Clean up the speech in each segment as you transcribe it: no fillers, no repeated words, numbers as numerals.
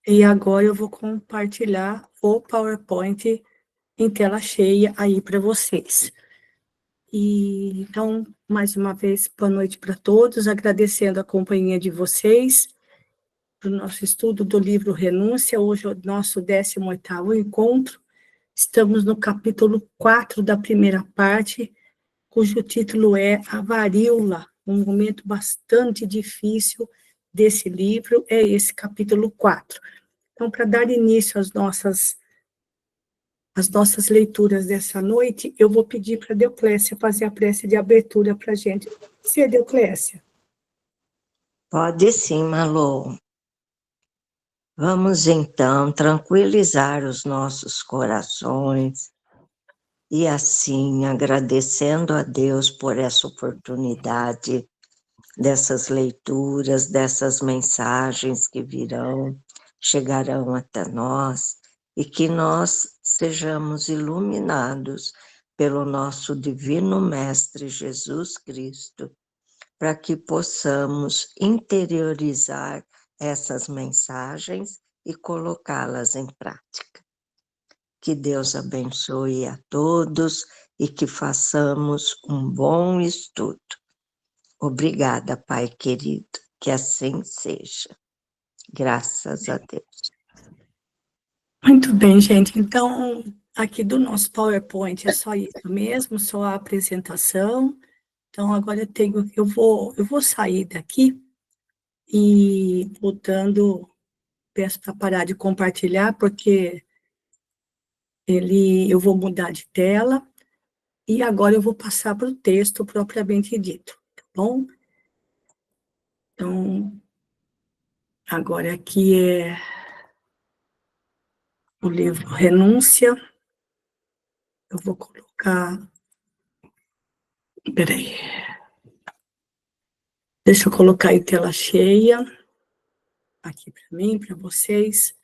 E agora eu vou compartilhar o PowerPoint em tela cheia aí para vocês. Então, mais uma vez, boa noite para todos, agradecendo a companhia de vocês para o nosso estudo do livro Renúncia. Hoje é o nosso 18º encontro. Estamos no capítulo 4 da primeira parte, cujo título é A Varíola, um momento bastante difícil desse livro, é esse capítulo 4. Então, para dar início às nossas leituras dessa noite, eu vou pedir para a Deoclésia fazer a prece de abertura para a gente. Você, Deoclésia? Pode sim, Malu. Vamos então tranquilizar os nossos corações e assim agradecendo a Deus por essa oportunidade dessas leituras, dessas mensagens que virão, chegarão até nós e que nós sejamos iluminados pelo nosso divino Mestre Jesus Cristo, para que possamos interiorizar essas mensagens e colocá-las em prática. Que Deus abençoe a todos e que façamos um bom estudo. Obrigada, Pai querido, que assim seja. Graças a Deus. Muito bem, gente. Então, aqui do nosso PowerPoint é só isso mesmo, só a apresentação. Então, agora eu vou sair daqui e peço para parar de compartilhar, porque eu vou mudar de tela, e agora eu vou passar para o texto propriamente dito, tá bom? Então, agora aqui é o livro Renúncia. Eu vou colocar... Peraí. Deixa eu colocar em tela cheia, aqui para mim, para vocês.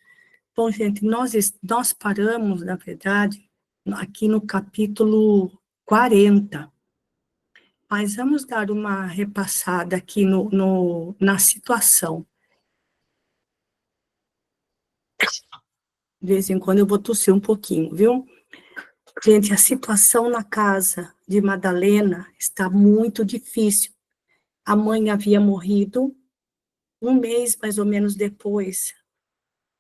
Bom, gente, nós paramos, na verdade, aqui no capítulo 40. Mas vamos dar uma repassada aqui na situação. De vez em quando eu vou tossir um pouquinho, viu? Gente, a situação na casa de Madalena está muito difícil. A mãe havia morrido, um mês mais ou menos depois,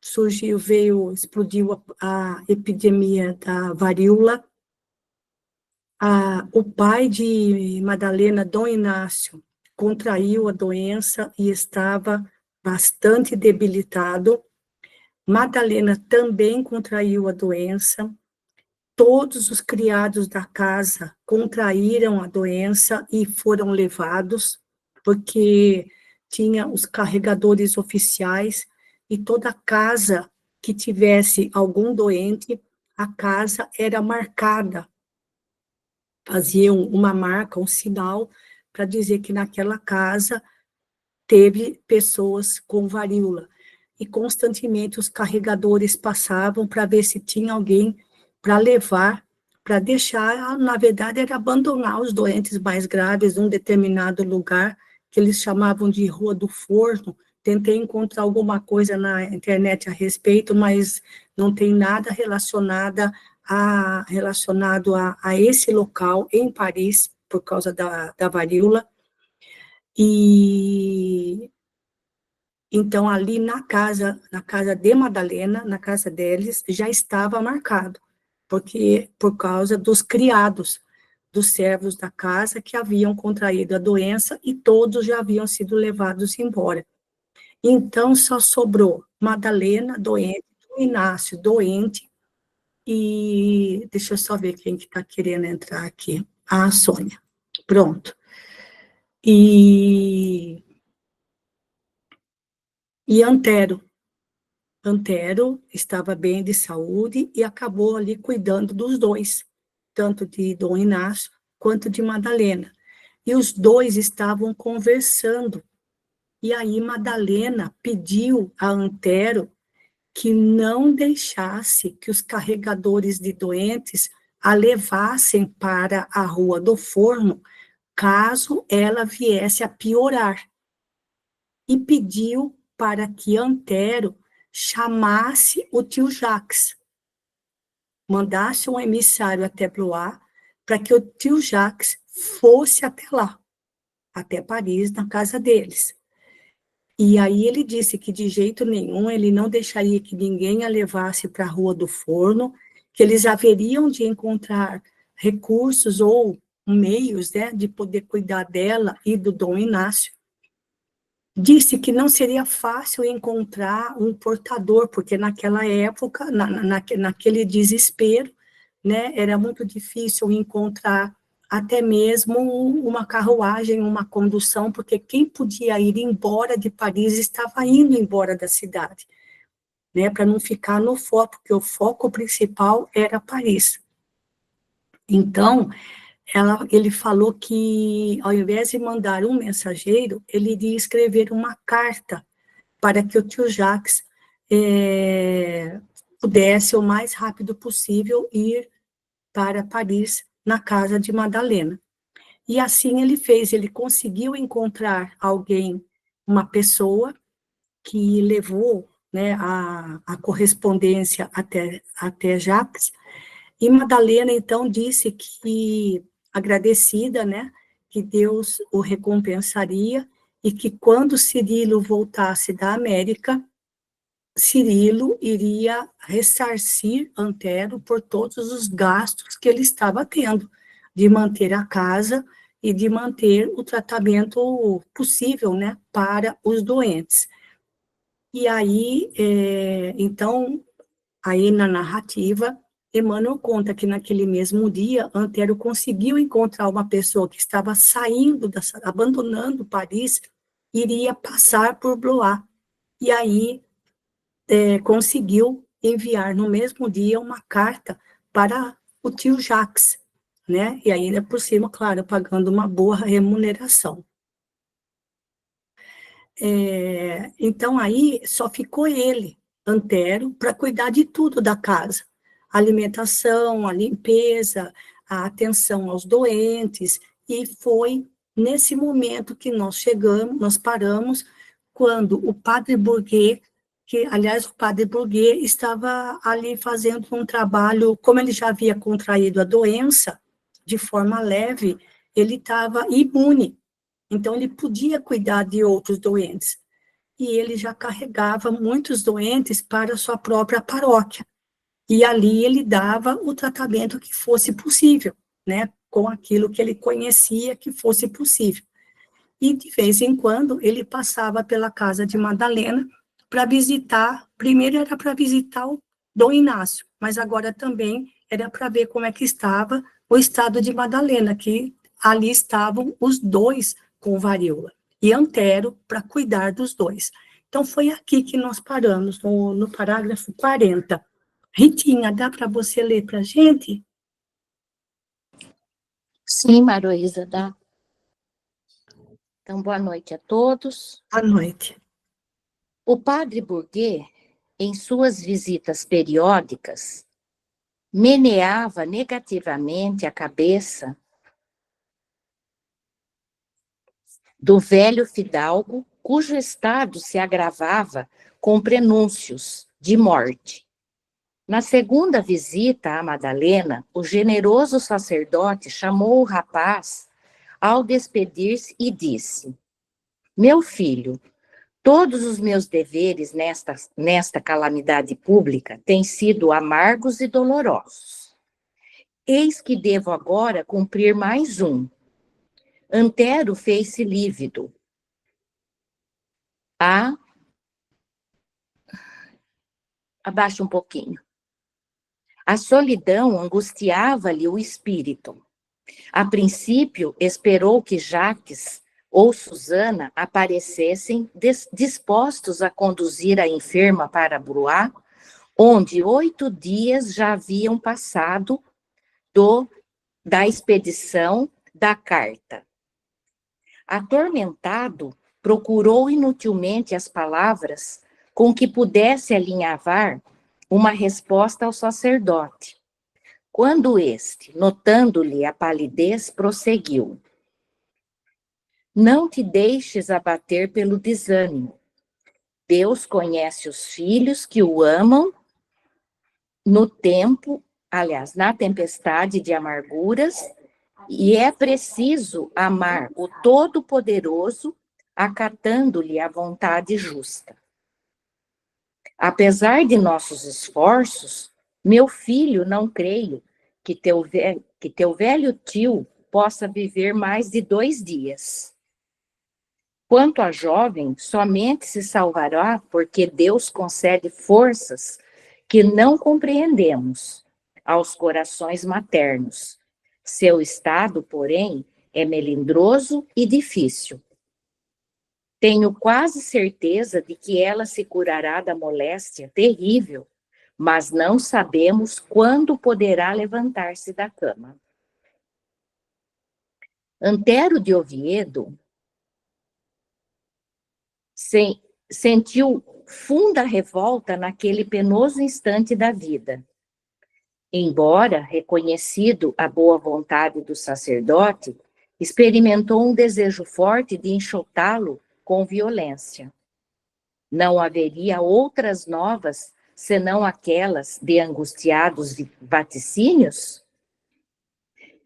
explodiu a epidemia da varíola. O pai de Madalena, Dom Inácio, contraiu a doença e estava bastante debilitado. Madalena também contraiu a doença. Todos os criados da casa contraíram a doença e foram levados, porque tinha os carregadores oficiais, e toda casa que tivesse algum doente, a casa era marcada. Faziam uma marca, um sinal, para dizer que naquela casa teve pessoas com varíola. E constantemente os carregadores passavam para ver se tinha alguém para levar, para deixar, na verdade, era abandonar os doentes mais graves num determinado lugar, que eles chamavam de Rua do Forno. Tentei encontrar alguma coisa na internet a respeito, mas não tem nada relacionado a esse local em Paris, por causa da varíola. E então, ali na casa de Madalena, na casa deles, já estava marcado, porque por causa dos criados, dos servos da casa que haviam contraído a doença e todos já haviam sido levados embora. Então, só sobrou Madalena doente, Inácio doente, e deixa eu só ver quem que está querendo entrar aqui. A Sônia. Pronto. E Antero. Antero estava bem de saúde e acabou ali cuidando dos dois, tanto de Dom Inácio quanto de Madalena. E os dois estavam conversando. E aí Madalena pediu a Antero que não deixasse que os carregadores de doentes a levassem para a Rua do Forno, caso ela viesse a piorar. E pediu para que Antero chamasse o tio Jacques, mandasse um emissário até Blois, para que o tio Jacques fosse até lá, até Paris, na casa deles. E aí ele disse que de jeito nenhum ele não deixaria que ninguém a levasse para a Rua do Forno, que eles haveriam de encontrar recursos ou meios, né, de poder cuidar dela e do Dom Inácio. Disse que não seria fácil encontrar um portador, porque naquela época, naquele desespero, né, era muito difícil encontrar até mesmo uma carruagem, uma condução, porque quem podia ir embora de Paris estava indo embora da cidade, né, para não ficar no foco, porque o foco principal era Paris. Então, ele falou que, ao invés de mandar um mensageiro, ele iria escrever uma carta para que o tio Jacques pudesse, o mais rápido possível, ir para Paris, na casa de Madalena. E assim ele fez, ele conseguiu encontrar alguém, uma pessoa, que levou, né, a correspondência até Jacques, e Madalena, então, disse que, agradecida, né, que Deus o recompensaria, e que quando Cirilo voltasse da América, Cirilo iria ressarcir Antero por todos os gastos que ele estava tendo, de manter a casa e de manter o tratamento possível, né, para os doentes. E aí, então, aí na narrativa, Emmanuel conta que naquele mesmo dia, Antero conseguiu encontrar uma pessoa que estava saindo, abandonando Paris, iria passar por Blois. E aí conseguiu enviar no mesmo dia uma carta para o tio Jacques, né? E ainda por cima, claro, pagando uma boa remuneração. Então, aí só ficou ele, Antero, para cuidar de tudo da casa. A alimentação, a limpeza, a atenção aos doentes, e foi nesse momento que nós chegamos, nós paramos, quando o padre Bourguet, que, aliás, o padre Bourguet estava ali fazendo um trabalho, como ele já havia contraído a doença, de forma leve, ele estava imune, então ele podia cuidar de outros doentes, e ele já carregava muitos doentes para a sua própria paróquia, e ali ele dava o tratamento que fosse possível, né, com aquilo que ele conhecia que fosse possível. E de vez em quando ele passava pela casa de Madalena para visitar, primeiro era para visitar o Dom Inácio, mas agora também era para ver como é que estava o estado de Madalena, que ali estavam os dois com varíola, e Antero para cuidar dos dois. Então, foi aqui que nós paramos, no parágrafo 40. Ritinha, dá para você ler para a gente? Sim, Maroísa, dá. Então, boa noite a todos. Boa noite. O padre Bourguet, em suas visitas periódicas, meneava negativamente a cabeça do velho fidalgo, cujo estado se agravava com prenúncios de morte. Na segunda visita a Madalena, o generoso sacerdote chamou o rapaz ao despedir-se e disse: meu filho, todos os meus deveres nesta calamidade pública têm sido amargos e dolorosos. Eis que devo agora cumprir mais um. Antero fez-se lívido. Abaixa um pouquinho. A solidão angustiava-lhe o espírito. A princípio, esperou que Jacques ou Susana aparecessem dispostos a conduzir a enferma para Blois, onde 8 dias já haviam passado da expedição da carta. Atormentado, procurou inutilmente as palavras com que pudesse alinhavar uma resposta ao sacerdote. Quando este, notando-lhe a palidez, prosseguiu: não te deixes abater pelo desânimo. Deus conhece os filhos que o amam no tempo, aliás, na tempestade de amarguras, e é preciso amar o Todo-Poderoso, acatando-lhe a vontade justa. Apesar de nossos esforços, meu filho, não creio que teu velho tio possa viver mais de 2 dias. Quanto à jovem, somente se salvará porque Deus concede forças que não compreendemos aos corações maternos. Seu estado, porém, é melindroso e difícil. Tenho quase certeza de que ela se curará da moléstia terrível, mas não sabemos quando poderá levantar-se da cama. Antero de Oviedo sentiu funda revolta naquele penoso instante da vida. Embora reconhecido a boa vontade do sacerdote, experimentou um desejo forte de enxotá-lo com violência. Não haveria outras novas senão aquelas de angustiados vaticínios?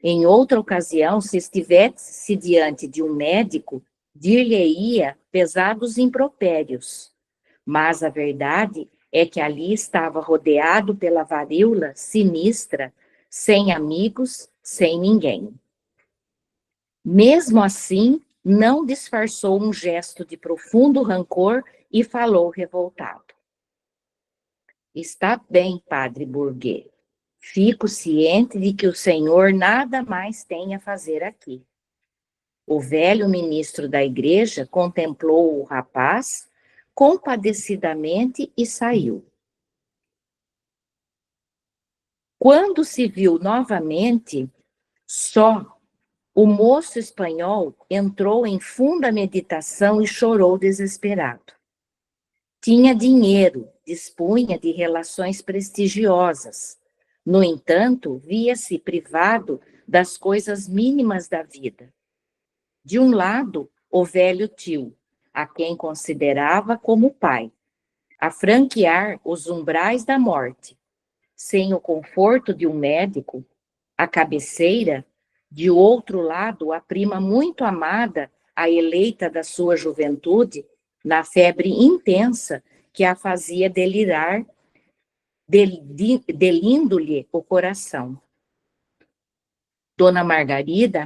Em outra ocasião, se estivesse diante de um médico, dir-lhe-ia pesados impropérios. Mas a verdade é que ali estava rodeado pela varíola sinistra, sem amigos, sem ninguém. Mesmo assim, não disfarçou um gesto de profundo rancor e falou revoltado. Está bem, padre Bourget. Fico ciente de que o senhor nada mais tem a fazer aqui. O velho ministro da igreja contemplou o rapaz compadecidamente e saiu. Quando se viu novamente, só, o moço espanhol entrou em funda meditação e chorou desesperado. Tinha dinheiro, dispunha de relações prestigiosas. No entanto, via-se privado das coisas mínimas da vida. De um lado, o velho tio, a quem considerava como pai, a franquear os umbrais da morte, sem o conforto de um médico, a cabeceira, de outro lado, a prima muito amada, a eleita da sua juventude, na febre intensa que a fazia delirar, delindo-lhe o coração. Dona Margarida,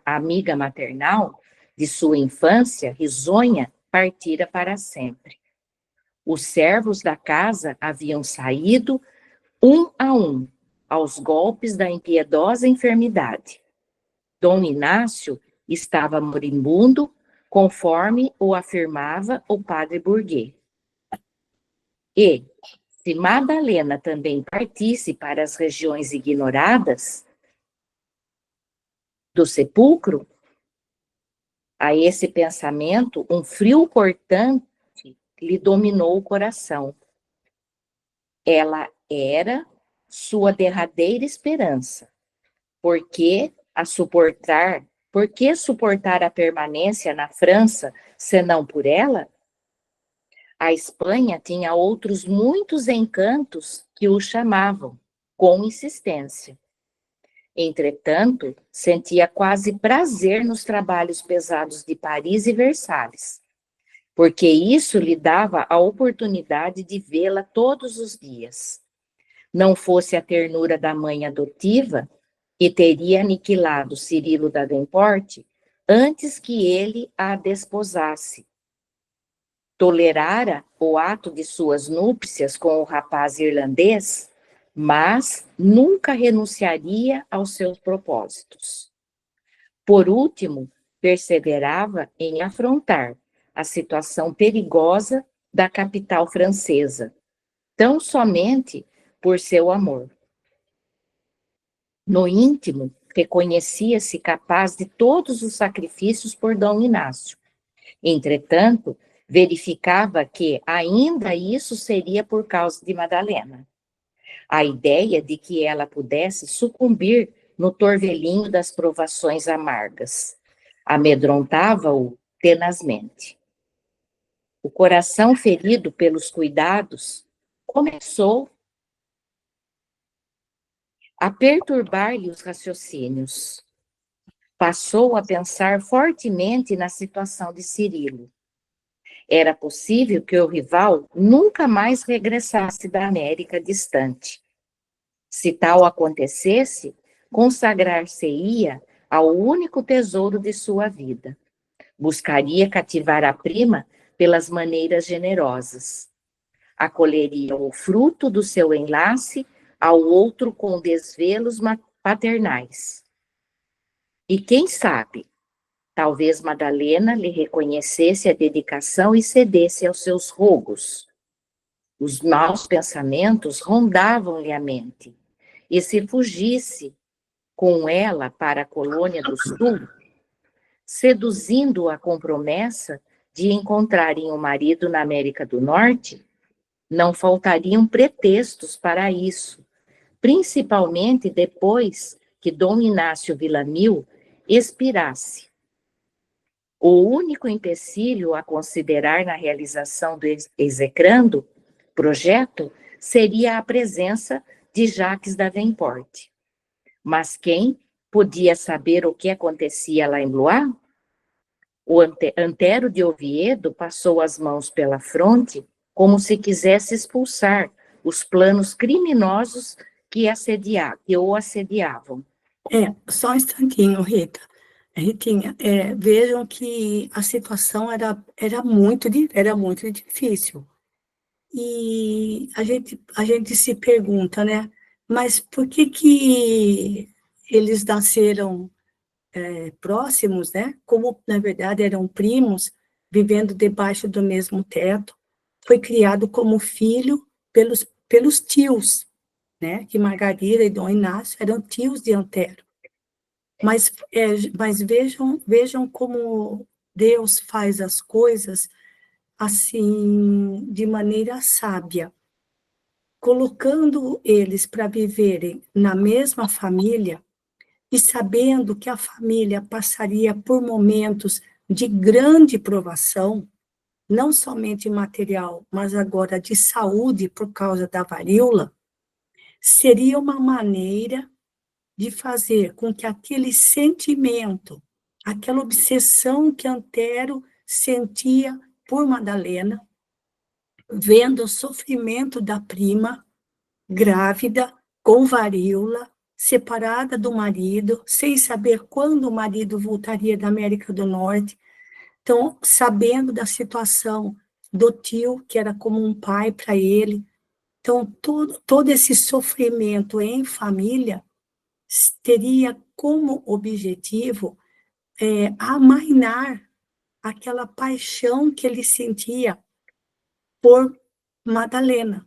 amiga maternal de sua infância, risonha, partira para sempre. Os servos da casa haviam saído, um a um, aos golpes da impiedosa enfermidade. Dom Inácio estava moribundo, conforme o afirmava o padre Bourget. E, se Madalena também partisse para as regiões ignoradas do sepulcro, a esse pensamento, um frio cortante lhe dominou o coração. Ela era sua derradeira esperança. Por que suportar a permanência na França, senão por ela? A Espanha tinha outros muitos encantos que o chamavam, com insistência. Entretanto, sentia quase prazer nos trabalhos pesados de Paris e Versalhes, porque isso lhe dava a oportunidade de vê-la todos os dias. Não fosse a ternura da mãe adotiva, que teria aniquilado Cirilo Davenport antes que ele a desposasse. Tolerara o ato de suas núpcias com o rapaz irlandês, mas nunca renunciaria aos seus propósitos. Por último, perseverava em afrontar a situação perigosa da capital francesa, tão somente por seu amor. No íntimo, reconhecia-se capaz de todos os sacrifícios por Dom Inácio. Entretanto, verificava que ainda isso seria por causa de Madalena. A ideia de que ela pudesse sucumbir no torvelinho das provações amargas amedrontava-o tenazmente. O coração ferido pelos cuidados começou a perturbar-lhe os raciocínios. Passou a pensar fortemente na situação de Cirilo. Era possível que o rival nunca mais regressasse da América distante. Se tal acontecesse, consagrar-se-ia ao único tesouro de sua vida. Buscaria cativar a prima pelas maneiras generosas. Acolheria o fruto do seu enlace ao outro com desvelos paternais. E quem sabe, talvez Madalena lhe reconhecesse a dedicação e cedesse aos seus rogos. Os maus pensamentos rondavam-lhe a mente, e se fugisse com ela para a colônia do sul, seduzindo-a com promessa de encontrarem um marido na América do Norte, não faltariam pretextos para isso, principalmente depois que Dom Inácio Vilamil expirasse. O único empecilho a considerar na realização do execrando projeto seria a presença de Jacques Davenport. Mas quem podia saber o que acontecia lá em Blois? O Antero de Oviedo passou as mãos pela fronte como se quisesse expulsar os planos criminosos que o assediavam. Só um instantinho, Rita. Ritinha, vejam que a situação era muito difícil. E a gente se pergunta, né? Mas por que eles nasceram próximos, né? Como, na verdade, eram primos, vivendo debaixo do mesmo teto. Foi criado como filho pelos tios, né? Que Margarida e Dom Inácio eram tios de Antero. Mas vejam como Deus faz as coisas assim, de maneira sábia, colocando eles para viverem na mesma família e sabendo que a família passaria por momentos de grande provação, não somente material, mas agora de saúde por causa da varíola, seria uma maneira de fazer com que aquele sentimento, aquela obsessão que Antero sentia por Madalena, vendo o sofrimento da prima, grávida, com varíola, separada do marido, sem saber quando o marido voltaria da América do Norte, então, sabendo da situação do tio, que era como um pai para ele, então, todo esse sofrimento em família teria como objetivo amainar aquela paixão que ele sentia por Madalena.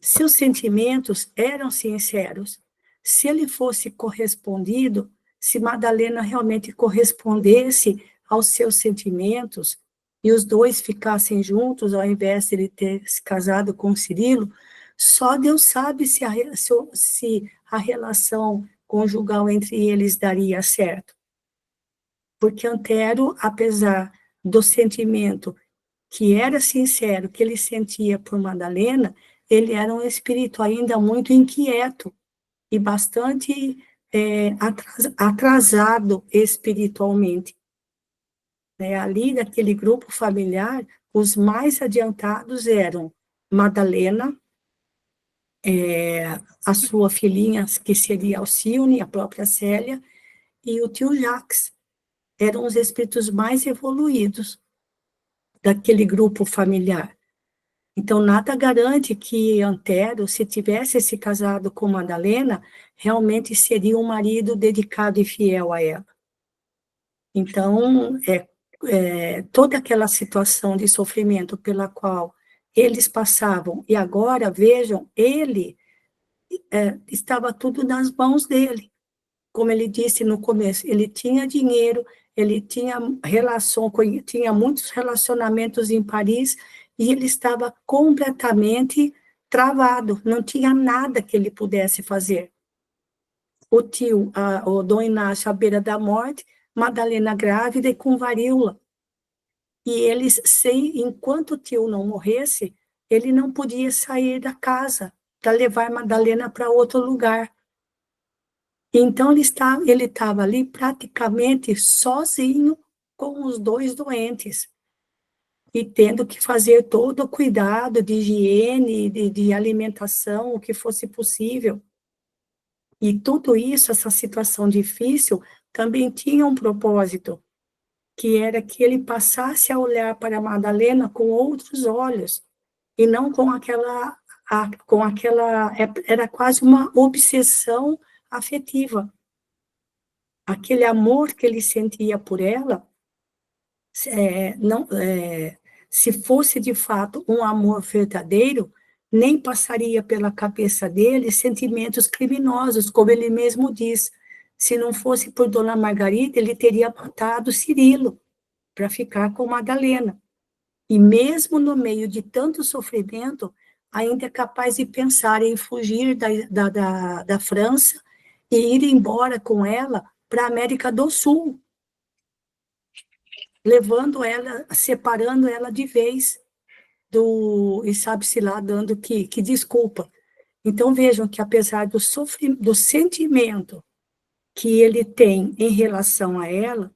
Seus sentimentos eram sinceros. Se ele fosse correspondido, se Madalena realmente correspondesse aos seus sentimentos, e os dois ficassem juntos, ao invés de ele ter se casado com Cirilo, só Deus sabe se a relação conjugal entre eles daria certo. Porque Antero, apesar do sentimento que era sincero, que ele sentia por Madalena, ele era um espírito ainda muito inquieto e bastante atrasado espiritualmente. Ali daquele grupo familiar, os mais adiantados eram Madalena, a sua filhinha, que seria Alcione, a própria Célia, e o tio Jacques. Eram os espíritos mais evoluídos daquele grupo familiar. Então, nada garante que Antero, se tivesse se casado com Madalena, realmente seria um marido dedicado e fiel a ela. Então, toda aquela situação de sofrimento pela qual eles passavam, e agora, vejam, estava tudo nas mãos dele. Como ele disse no começo, ele tinha dinheiro, ele tinha tinha muitos relacionamentos em Paris, e ele estava completamente travado, não tinha nada que ele pudesse fazer. O tio, o Dom Inácio à beira da morte, Madalena grávida e com varíola. e eles, enquanto o tio não morresse, ele não podia sair da casa para levar Madalena para outro lugar. Então, ele estava ali praticamente sozinho com os dois doentes, e tendo que fazer todo o cuidado de higiene, de alimentação, o que fosse possível. E tudo isso, essa situação difícil, também tinha um propósito, que era que ele passasse a olhar para Madalena com outros olhos, e não com era quase uma obsessão afetiva. Aquele amor que ele sentia por ela, não, se fosse de fato um amor verdadeiro, nem passaria pela cabeça dele sentimentos criminosos, como ele mesmo diz. Se não fosse por Dona Margarida, ele teria matado Cirilo para ficar com Madalena. E mesmo no meio de tanto sofrimento, ainda é capaz de pensar em fugir da França e ir embora com ela para a América do Sul, levando ela, separando ela de vez e sabe-se lá, dando que desculpa. Então, vejam que apesar do sentimento que ele tem em relação a ela,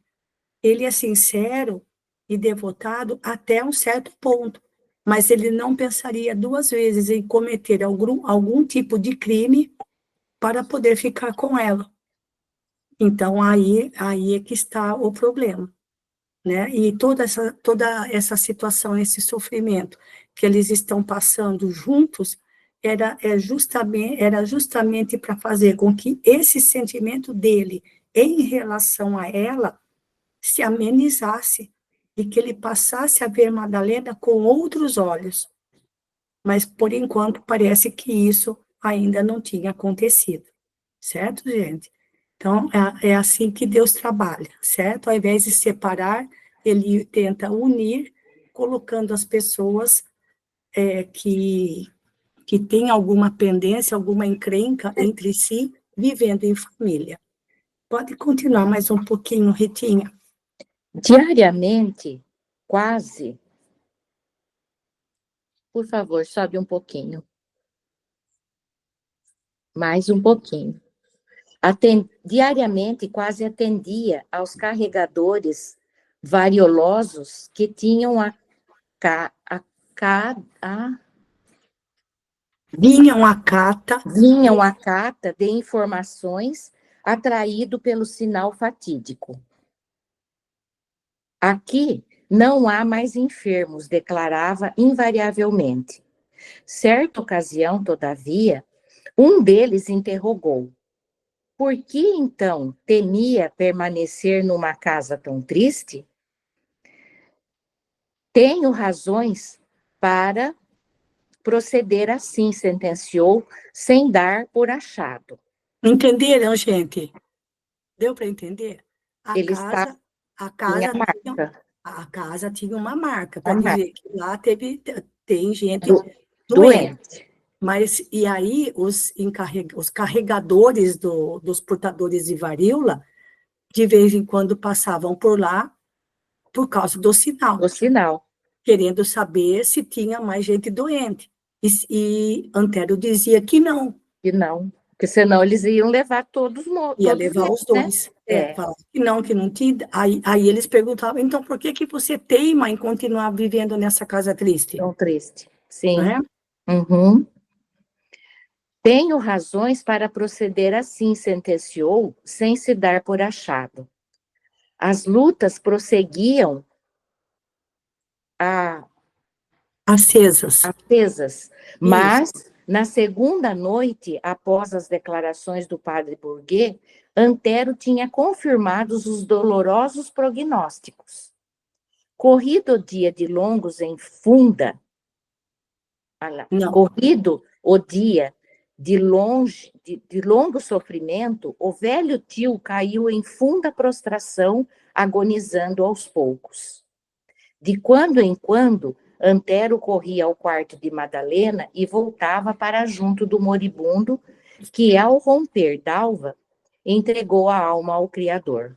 ele é sincero e devotado até um certo ponto, mas ele não pensaria duas vezes em cometer algum tipo de crime para poder ficar com ela. Então, aí é que está o problema, né? E toda essa situação, esse sofrimento que eles estão passando juntos, era justamente para fazer com que esse sentimento dele em relação a ela se amenizasse, e que ele passasse a ver Madalena com outros olhos. Mas, por enquanto, parece que isso ainda não tinha acontecido. Certo, gente? Então, é assim que Deus trabalha, certo? Ao invés de separar, ele tenta unir, colocando as pessoas que têm alguma pendência, alguma encrenca entre si, vivendo em família. Pode continuar mais um pouquinho, Ritinha. Diariamente, quase. Por favor, sobe um pouquinho. Mais um pouquinho. Diariamente, quase atendia aos carregadores variolosos que tinham Vinham à carta de informações atraído pelo sinal fatídico. Aqui não há mais enfermos, declarava invariavelmente. Certa ocasião, todavia, um deles interrogou: por que, então, temia permanecer numa casa tão triste? Tenho razões para proceder assim, sentenciou, sem dar por achado. Entenderam, gente? Deu para entender? A Ele casa tinha uma marca, para dizer que lá tem gente doente. Mas, e aí, os carregadores dos portadores de varíola, de vez em quando passavam por lá, por causa do sinal. Querendo saber se tinha mais gente doente. E Antero dizia que não. Que não, porque senão eles iam levar todos mortos. Ia levar os dois. Né? Falava que não tinha. Aí eles perguntavam, então, por que você teima em continuar vivendo nessa casa triste? Tão triste, sim. Não é? Uhum. Tenho razões para proceder assim, sentenciou, sem se dar por achado. As lutas prosseguiam acesas, mas na segunda noite, após as declarações do padre Bourget, Antero tinha confirmado os dolorosos prognósticos. Corrido o dia de longos em funda, corrido o dia de longo sofrimento, o velho tio caiu em funda prostração, agonizando aos poucos. De quando em quando, Antero corria ao quarto de Madalena e voltava para junto do moribundo, que, ao romper d'alva, entregou a alma ao Criador.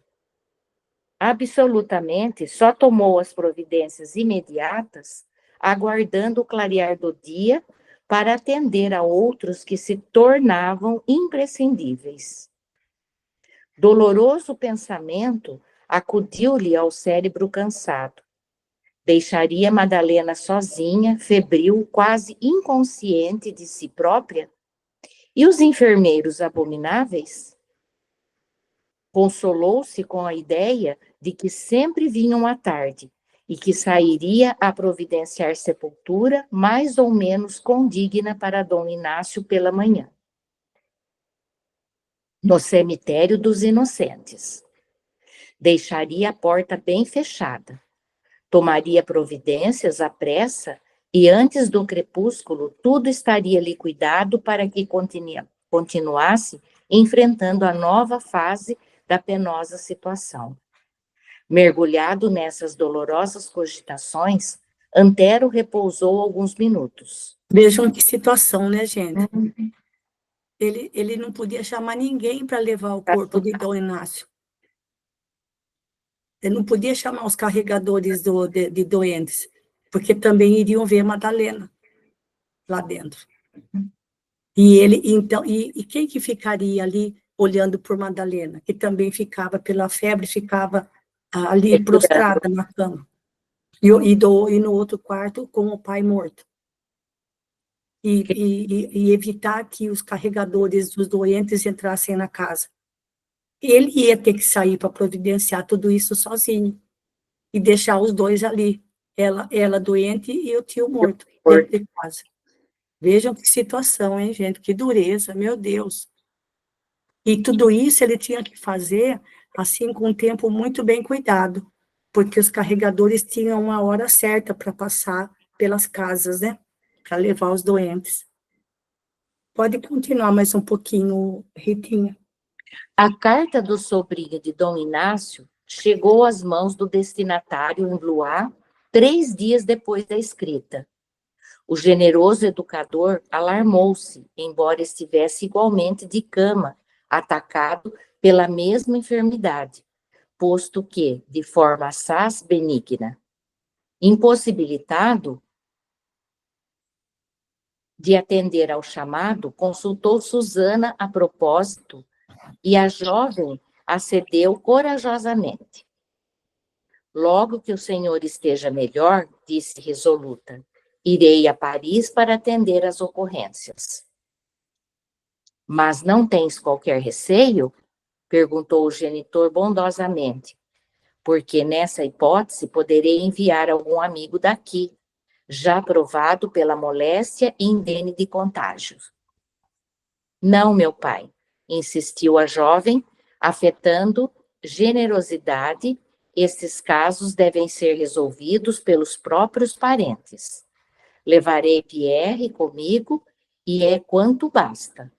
Absolutamente, só tomou as providências imediatas, aguardando o clarear do dia para atender a outros que se tornavam imprescindíveis. Doloroso pensamento acudiu-lhe ao cérebro cansado. Deixaria Madalena sozinha, febril, quase inconsciente de si própria? E os enfermeiros abomináveis? Consolou-se com a ideia de que sempre vinham à tarde e que sairia a providenciar sepultura mais ou menos condigna para Dom Inácio pela manhã, no cemitério dos Inocentes. Deixaria a porta bem fechada, tomaria providências à pressa e antes do crepúsculo tudo estaria liquidado para que continuasse enfrentando a nova fase da penosa situação. Mergulhado nessas dolorosas cogitações, Antero repousou alguns minutos. Vejam que situação, né, gente? Ele não podia chamar ninguém para levar o corpo de Dom Inácio. Ele não podia chamar os carregadores de doentes, porque também iriam ver Madalena lá dentro. E ele, então, e quem que ficaria ali olhando por Madalena, que também ficava pela febre, ficava ali prostrada na cama, e no outro quarto com o pai morto. E evitar que os carregadores dos doentes entrassem na casa. Ele ia ter que sair para providenciar tudo isso sozinho, e deixar os dois ali, ela doente e o tio morto, dentro de casa. Vejam que situação, hein, gente? Que dureza, meu Deus. E tudo isso ele tinha que fazer, assim, com um tempo muito bem cuidado, porque os carregadores tinham uma hora certa para passar pelas casas, né? Para levar os doentes. Pode continuar mais um pouquinho, Ritinha. A carta do sobrinho de Dom Inácio chegou às mãos do destinatário em Blois 3 dias depois da escrita. O generoso educador alarmou-se, embora estivesse igualmente de cama, atacado pela mesma enfermidade, posto que, de forma assaz benigna, impossibilitado de atender ao chamado, consultou Susana a propósito e a jovem acedeu corajosamente. Logo que o senhor esteja melhor, disse resoluta, irei a Paris para atender às ocorrências. Mas não tens qualquer receio? Perguntou o genitor bondosamente, porque nessa hipótese poderei enviar algum amigo daqui, já provado pela moléstia e indene de contágio. Não, meu pai, insistiu a jovem, afetando generosidade, esses casos devem ser resolvidos pelos próprios parentes. Levarei Pierre comigo e é quanto basta.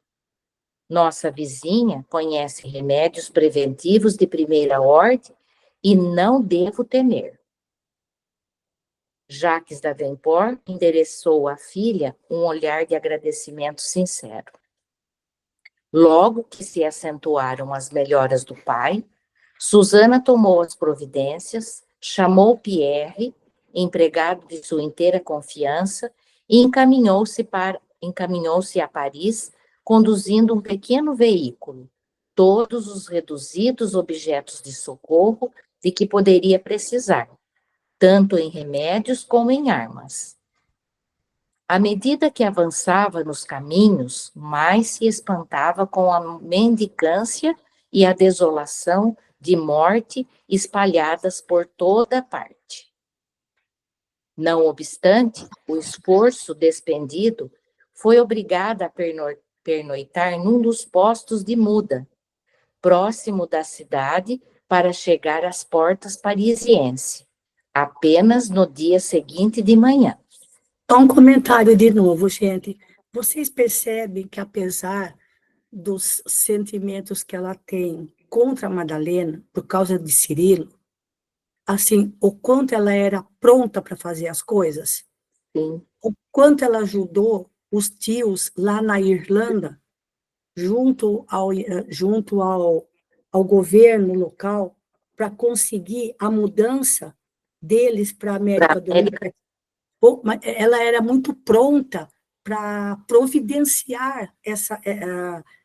Nossa vizinha conhece remédios preventivos de primeira ordem e não devo temer. Jacques Davenport endereçou à filha um olhar de agradecimento sincero. Logo que se acentuaram as melhoras do pai, Susana tomou as providências, chamou Pierre, empregado de sua inteira confiança, e encaminhou-se a Paris, conduzindo um pequeno veículo, todos os reduzidos objetos de socorro de que poderia precisar, tanto em remédios como em armas. À medida que avançava nos caminhos, mais se espantava com a mendicância e a desolação de morte espalhadas por toda parte. Não obstante, o esforço despendido, foi obrigada a pernoitar num dos postos de muda, próximo da cidade, para chegar às portas parisienses, apenas no dia seguinte de manhã. Só um comentário de novo, gente. Vocês percebem que, apesar dos sentimentos que ela tem contra a Madalena, por causa de Cirilo, assim, o quanto ela era pronta para fazer as coisas, Sim. o quanto ela ajudou os tios lá na Irlanda, junto ao governo local, para conseguir a mudança deles para a América do Norte. Ela era muito pronta para providenciar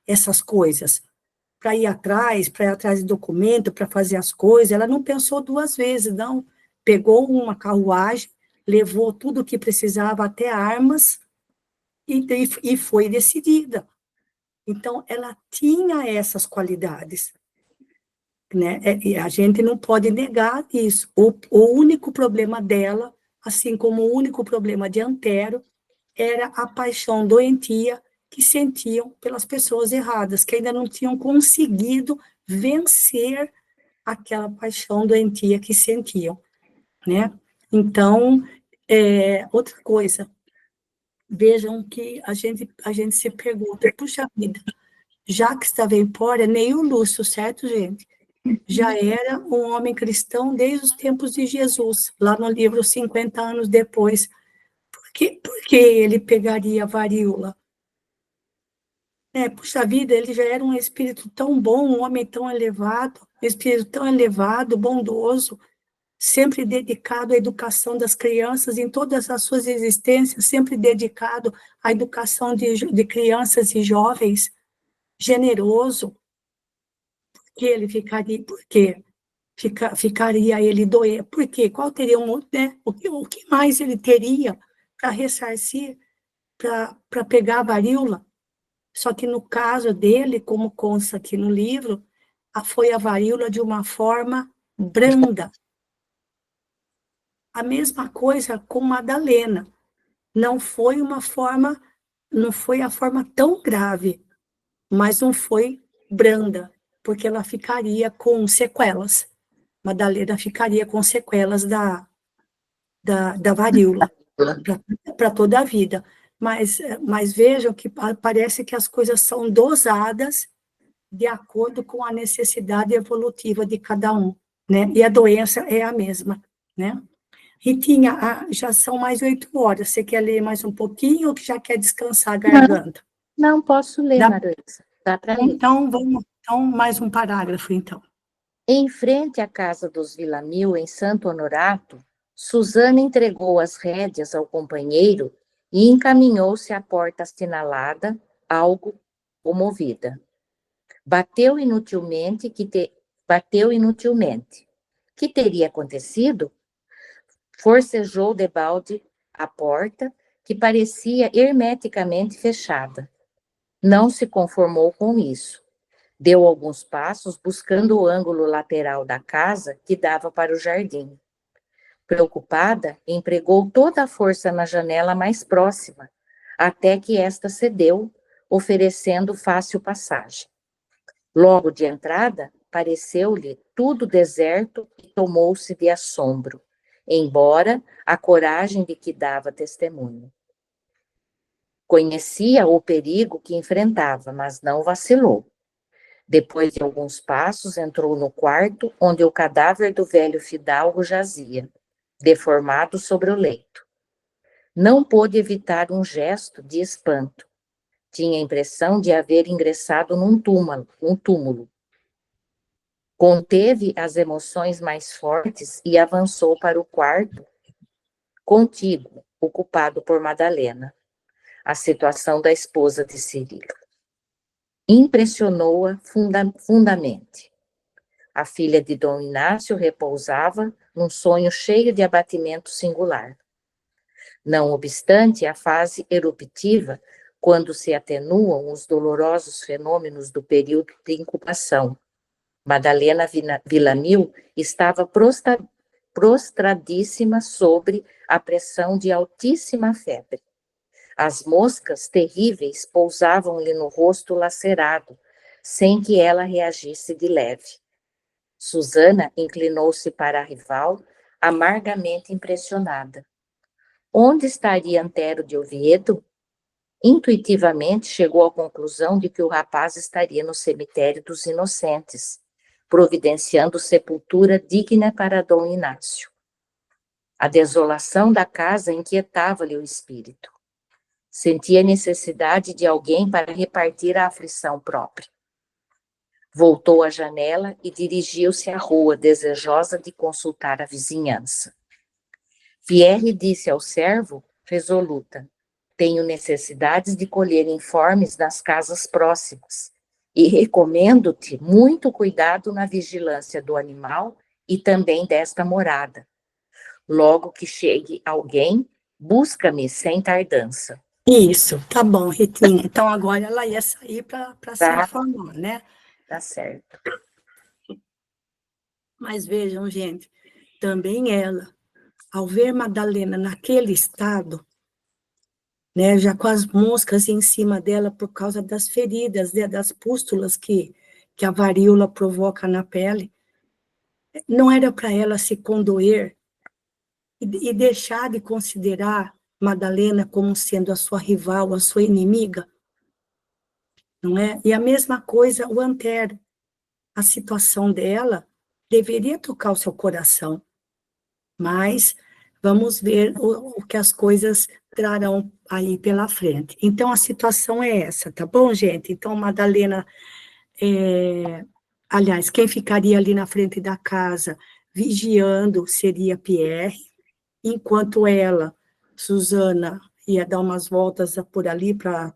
essas coisas, para ir atrás de documento, para fazer as coisas. Ela não pensou duas vezes, não. Pegou uma carruagem, levou tudo o que precisava, até armas, e foi decidida. Então, ela tinha essas qualidades, né? E a gente não pode negar isso. O único problema dela, assim como o único problema de Antero, era a paixão doentia que sentiam pelas pessoas erradas, que ainda não tinham conseguido vencer aquela paixão doentia que sentiam, né? Então, outra coisa, vejam que a gente se pergunta, puxa vida, Jacques da Vempória, nem o Lúcio, certo, gente? Já era um homem cristão desde os tempos de Jesus, lá no livro 50 anos depois. Por que ele pegaria a varíola? Puxa vida, ele já era um espírito tão bom, um homem tão elevado, um espírito tão elevado, bondoso, sempre dedicado à educação das crianças em todas as suas existências, sempre dedicado à educação de crianças e jovens, generoso. Que ele ficaria, por quê? Ficaria ele doer, por quê? Qual teria né? O que mais ele teria para ressarcir, para pegar a varíola? Só que no caso dele, como consta aqui no livro, foi a varíola de uma forma branda. A mesma coisa com Madalena. Não foi a forma tão grave, mas não foi branda, porque ela ficaria com sequelas. Madalena ficaria com sequelas da varíola para toda a vida. Mas vejam que parece que as coisas são dosadas de acordo com a necessidade evolutiva de cada um, né? E a doença é a mesma, né? Ritinha, já são mais 8 horas. Você quer ler mais um pouquinho ou que já quer descansar a garganta? Não posso ler, Maroisa. Dá para ler. Então, mais um parágrafo, então. Em frente à casa dos Villamil, em Santo Honorato, Susana entregou as rédeas ao companheiro e encaminhou-se à porta assinalada, algo comovida. Bateu inutilmente. Que teria acontecido? Forcejou debalde a porta, que parecia hermeticamente fechada. Não se conformou com isso. Deu alguns passos, buscando o ângulo lateral da casa que dava para o jardim. Preocupada, empregou toda a força na janela mais próxima, até que esta cedeu, oferecendo fácil passagem. Logo de entrada, pareceu-lhe tudo deserto e tomou-se de assombro, embora a coragem de que dava testemunho. Conhecia o perigo que enfrentava, mas não vacilou. Depois de alguns passos, entrou no quarto onde o cadáver do velho fidalgo jazia, deformado sobre o leito. Não pôde evitar um gesto de espanto. Tinha a impressão de haver ingressado num túmulo. Conteve as emoções mais fortes e avançou para o quarto contíguo, ocupado por Madalena. A situação da esposa de Cirilo impressionou-a fundamente. A filha de Dom Inácio repousava num sonho cheio de abatimento singular. Não obstante a fase eruptiva, quando se atenuam os dolorosos fenômenos do período de incubação, Madalena Villamil estava prostradíssima sobre a pressão de altíssima febre. As moscas terríveis pousavam-lhe no rosto lacerado, sem que ela reagisse de leve. Susana inclinou-se para a rival, amargamente impressionada. Onde estaria Antero de Oviedo? Intuitivamente chegou à conclusão de que o rapaz estaria no cemitério dos Inocentes, providenciando sepultura digna para Dom Inácio. A desolação da casa inquietava-lhe o espírito. Sentia necessidade de alguém para repartir a aflição própria. Voltou à janela e dirigiu-se à rua, desejosa de consultar a vizinhança. Pierre disse ao servo, resoluta: tenho necessidades de colher informes nas casas próximas e recomendo-te muito cuidado na vigilância do animal e também desta morada. Logo que chegue alguém, busca-me sem tardança. Isso, tá bom, Ritinha. Então agora ela ia sair para se Tá, informar, né? tá certo. Mas vejam, gente, também ela, ao ver Madalena naquele estado, né, já com as moscas em cima dela por causa das feridas, né, das pústulas que a varíola provoca na pele, não era para ela se condoer e deixar de considerar Madalena como sendo a sua rival, a sua inimiga, não é? E a mesma coisa o Antero. A situação dela deveria tocar o seu coração, mas vamos ver o que as coisas trarão aí pela frente. Então, a situação é essa, tá bom, gente? Então, Madalena, aliás, quem ficaria ali na frente da casa vigiando seria Pierre, enquanto ela, Susana, ia dar umas voltas por ali para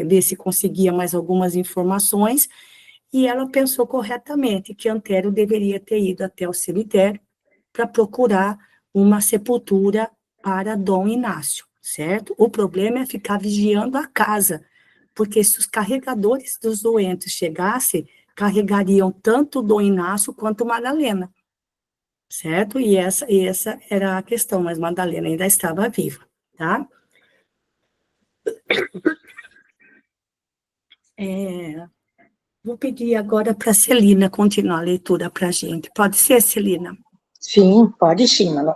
ver se conseguia mais algumas informações, e ela pensou corretamente que Antero deveria ter ido até o cemitério para procurar uma sepultura para Dom Inácio, certo? O problema é ficar vigiando a casa, porque se os carregadores dos doentes chegassem, carregariam tanto Dom Inácio quanto Madalena, certo? E essa era a questão, mas Madalena ainda estava viva, tá? Vou pedir agora para a Celina continuar a leitura para a gente. Pode ser, Celina? Sim, pode sim, Manu.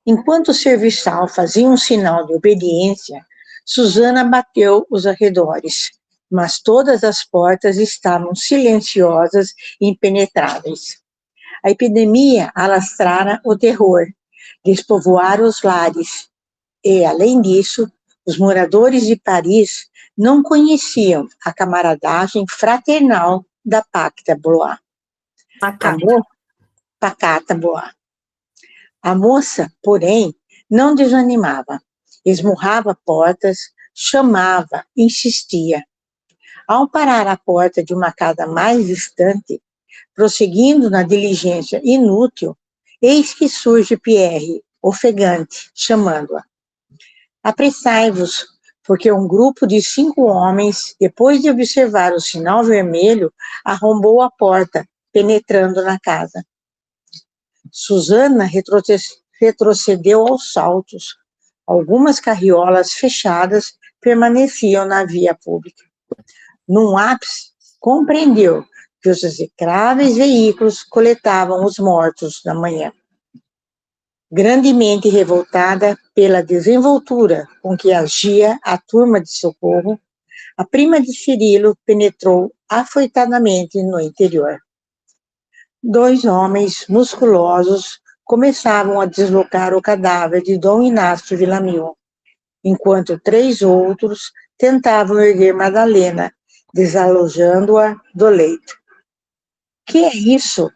Enquanto o serviçal fazia um sinal de obediência, Susana bateu os arredores, mas todas as portas estavam silenciosas e impenetráveis. A epidemia alastrara o terror, despovoara os lares, e, além disso, os moradores de Paris não conheciam a camaradagem fraternal da Pacta Blois. Pacata Blois. A moça, porém, não desanimava. Esmurrava portas, chamava, insistia. Ao parar à porta de uma casa mais distante, prosseguindo na diligência inútil, eis que surge Pierre, ofegante, chamando-a. Apressai-vos, porque um grupo de 5 homens, depois de observar o sinal vermelho, arrombou a porta, penetrando na casa. Susana retrocedeu aos saltos. Algumas carriolas fechadas permaneciam na via pública. Num ápice, compreendeu que os execráveis veículos coletavam os mortos na manhã. Grandemente revoltada pela desenvoltura com que agia a turma de socorro, a prima de Cirilo penetrou afoitadamente no interior. 2 homens musculosos começavam a deslocar o cadáver de Dom Inácio Villamil, enquanto 3 outros tentavam erguer Madalena, desalojando-a do leito. Que é isso?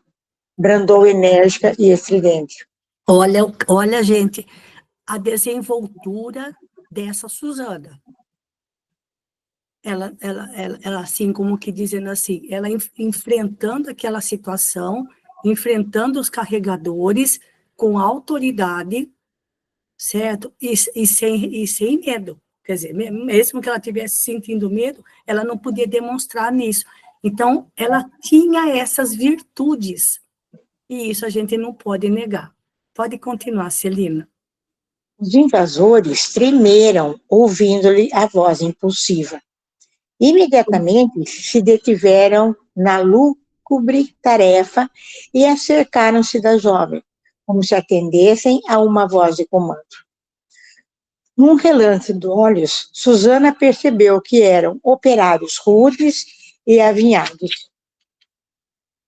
Brandou enérgica e estridente. Olha, gente, a desenvoltura dessa Susana. Ela assim como que dizendo assim, ela enfrentando aquela situação, enfrentando os carregadores com autoridade, certo? E sem medo. Quer dizer, mesmo que ela estivesse sentindo medo, ela não podia demonstrar nisso. Então, ela tinha essas virtudes, e isso a gente não pode negar. Pode continuar, Celina. Os invasores tremeram, ouvindo-lhe a voz impulsiva. Imediatamente se detiveram na lúgubre tarefa e acercaram-se da jovem, como se atendessem a uma voz de comando. Num relance de olhos, Susana percebeu que eram operários rudes e avinhados.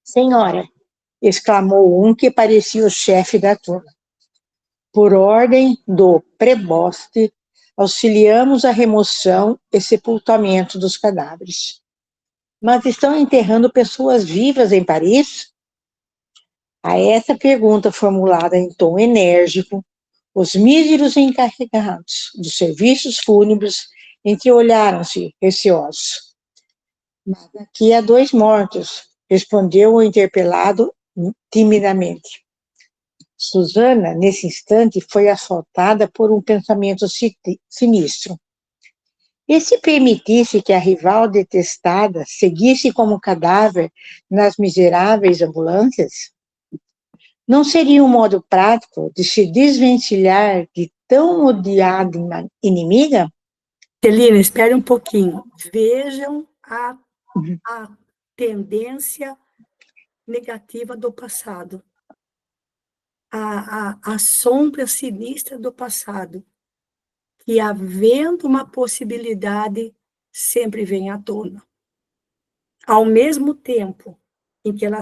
Senhora, exclamou um que parecia o chefe da turma. Por ordem do preboste, auxiliamos a remoção e sepultamento dos cadáveres. Mas estão enterrando pessoas vivas em Paris? A essa pergunta formulada em tom enérgico, os míseros encarregados dos serviços fúnebres entreolharam-se receosos. Mas aqui há 2 mortos, respondeu o interpelado timidamente. Susana, nesse instante, foi assaltada por um pensamento sinistro. E se permitisse que a rival detestada seguisse como cadáver nas miseráveis ambulâncias? Não seria um modo prático de se desvencilhar de tão odiada inimiga? Celina, espere um pouquinho. Vejam a tendência negativa do passado. A sombra sinistra do passado. Que, havendo uma possibilidade, sempre vem à tona. Ao mesmo tempo em que ela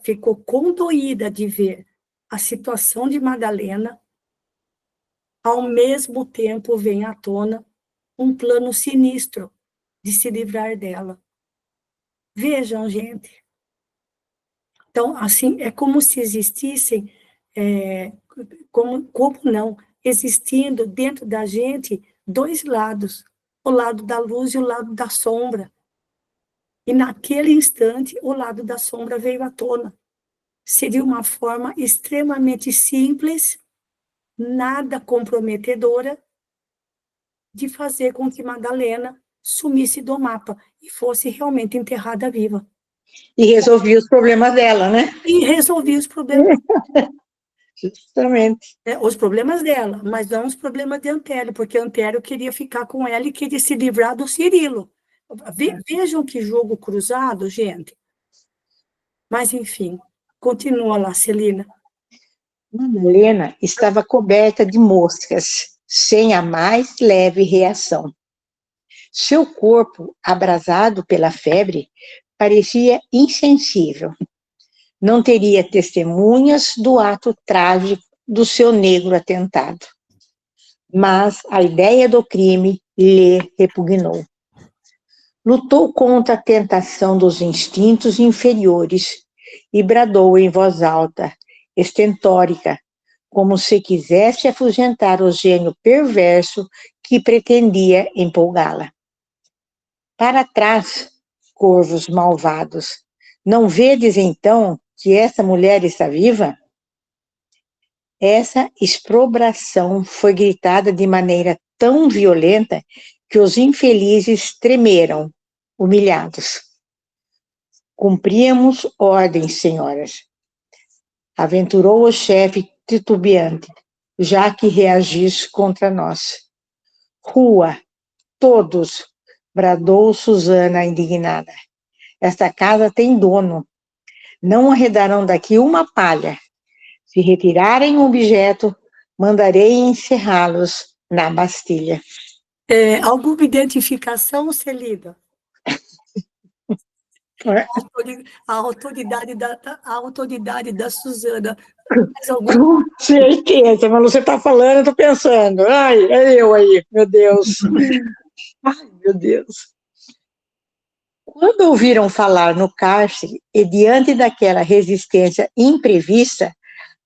ficou condoída de ver a situação de Madalena, ao mesmo tempo vem à tona um plano sinistro de se livrar dela. Vejam, gente. Então, assim, é como se existissem, como não, existindo dentro da gente 2 lados, o lado da luz e o lado da sombra. E naquele instante, o lado da sombra veio à tona. Seria uma forma extremamente simples, nada comprometedora, de fazer com que Madalena sumisse do mapa e fosse realmente enterrada viva. E resolvia os problemas dela, né? E resolvia os problemas, Justamente. os problemas dela, mas não os problemas de Antério, porque Antério queria ficar com ela e queria se livrar do Cirilo. Vejam que jogo cruzado, gente. Mas, enfim, continua lá, Celina. Madalena estava coberta de moscas, sem a mais leve reação. Seu corpo, abrasado pela febre, parecia insensível. Não teria testemunhas do ato trágico do seu negro atentado. Mas a ideia do crime lhe repugnou. Lutou contra a tentação dos instintos inferiores e bradou em voz alta, estentórica, como se quisesse afugentar o gênio perverso que pretendia empolgá-la. Para trás, corvos malvados, não vedes então que essa mulher está viva? Essa exprobração foi gritada de maneira tão violenta que os infelizes tremeram, humilhados. Cumpríamos ordens, senhoras, aventurou o chefe titubeante, já que reagis contra nós. Rua, todos, bradou Susana indignada. Esta casa tem dono. Não arredarão daqui uma palha. Se retirarem o objeto, mandarei encerrá-los na Bastilha. Alguma identificação, Celina? A autoridade da Susana. Com certeza, mas você está falando, eu estou pensando. Ai, é eu aí, meu Deus. Ai, meu Deus. Quando ouviram falar no cárcere, e diante daquela resistência imprevista,